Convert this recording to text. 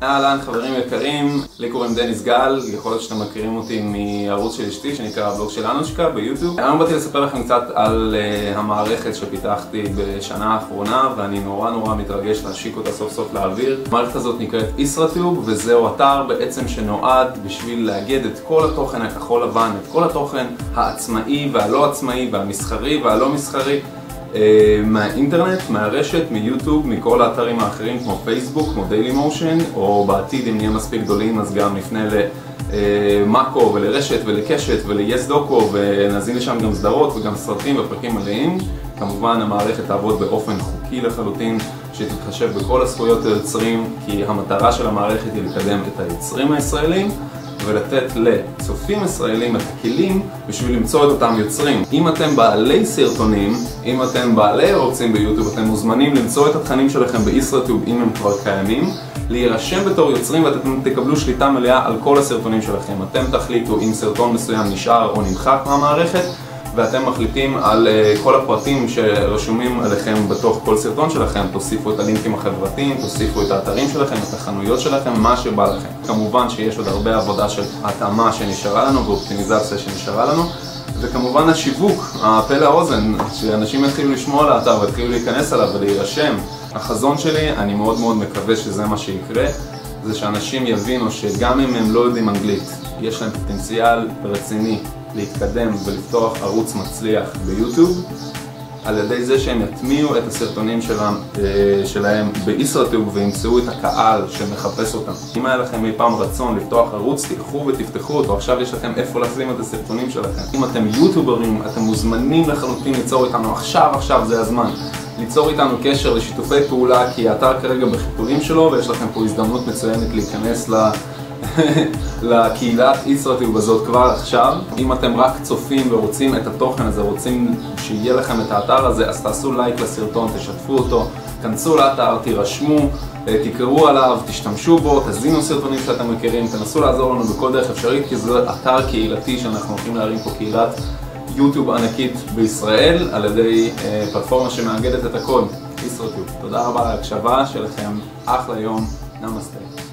אהלן חברים יקרים, לי קוראים דניס גל, יכול להיות שאתם מכירים אותי מערוץ של אשתי שנקרא הבלוג של אנושקה ביוטיוב. היום באתי לספר לכם קצת על המערכת שפיתחתי בשנה האחרונה ואני נורא מתרגש להשיק אותה סוף סוף לאוויר. המערכת הזאת נקראת ישראטיוב וזהו אתר בעצם שנועד בשביל לאגד את כל התוכן הכחול לבן, את כל התוכן העצמאי והלא עצמאי והמסחרי והלא מסחרי מהאינטרנט, מהרשת, מיוטיוב, מכל האתרים האחרים כמו פייסבוק, כמו דיילימושן, או בעתיד אם נהיה מספיק גדולים אז גם נפנה למאקו ולרשת ולקשת וליס דוקו ונזין לשם גם סדרות וגם סרטים ופרקים מלאים. כמובן המערכת תעבוד באופן חוקי לחלוטין, שתתחשב בכל הזכויות היוצרים, כי המטרה של המערכת היא לקדם את היוצרים הישראלים ולתת לצופים ישראלים את הכלים בשביל למצוא את אותם יוצרים. אם אתם בעלי סרטונים, אם אתם בעלי ערוצים ביוטיוב, אתם מוזמנים למצוא את התכנים שלכם בישראטיוב אם הם כבר קיימים, להירשם בתור יוצרים ואתם תקבלו שליטה מלאה על כל הסרטונים שלכם. אתם תחליטו אם סרטון מסוים נשאר או נמחק מהמערכת, ואתם מחליטים על כל הפרטים שרשומים עליכם בתוך כל סרטון שלכם. תוסיפו את הלינקים החברתיים, תוסיפו את האתרים שלכם, את החנויות שלכם, מה שבא לכם. כמובן שיש עוד הרבה עבודה של התאמה שנשארה לנו ואופטימיזציה שנשארה לנו, וכמובן השיווק, הפה לאוזן, שאנשים יתחילו לשמוע על האתר ויתחילו להיכנס עליו ולהירשם. החזון שלי, אני מאוד מקווה שזה מה שיקרה, זה שאנשים יבינו שגם אם הם לא יודעים אנגלית, יש להם פוטנציאל רציני להתקדם ולפתוח ערוץ מצליח ביוטיוב על ידי זה שהם יטמיעו את הסרטונים שלהם בישראטיוב וימצאו את הקהל שמחפש אותם. אם היה לכם אי פעם רצון לפתוח ערוץ, תלכו ותפתחו אותו, עכשיו יש לכם איפה לשים את הסרטונים שלכם. אם אתם יוטיוברים, אתם מוזמנים לחלוטין ליצור איתנו עכשיו זה הזמן. ליצור איתנו קשר לשיתופי פעולה, כי האתר כרגע בחיתולים שלו ויש לכם פה הזדמנות מצוינת להיכנס לקהילת ישראטיוב הזאת כבר עכשיו. אם אתם רק צופים ורוצים את התוכן הזה, רוצים שיהיה לכם את האתר הזה, אז תעשו לייק לסרטון, תשתפו אותו, כנסו לאתר, תירשמו, תקראו עליו, תשתמשו בו, תזינו סרטונים שאתם מכירים, תנסו לעזור לנו בכל דרך אפשרית, כי זה אתר קהילתי שאנחנו הולכים להרים פה קהילת יוטיוב ענקית בישראל על ידי פלטפורמה שמאגדת את הכל, ישראטיוב. תודה רבה על ההקשבה שלכם, אחלה יום, נמסטה.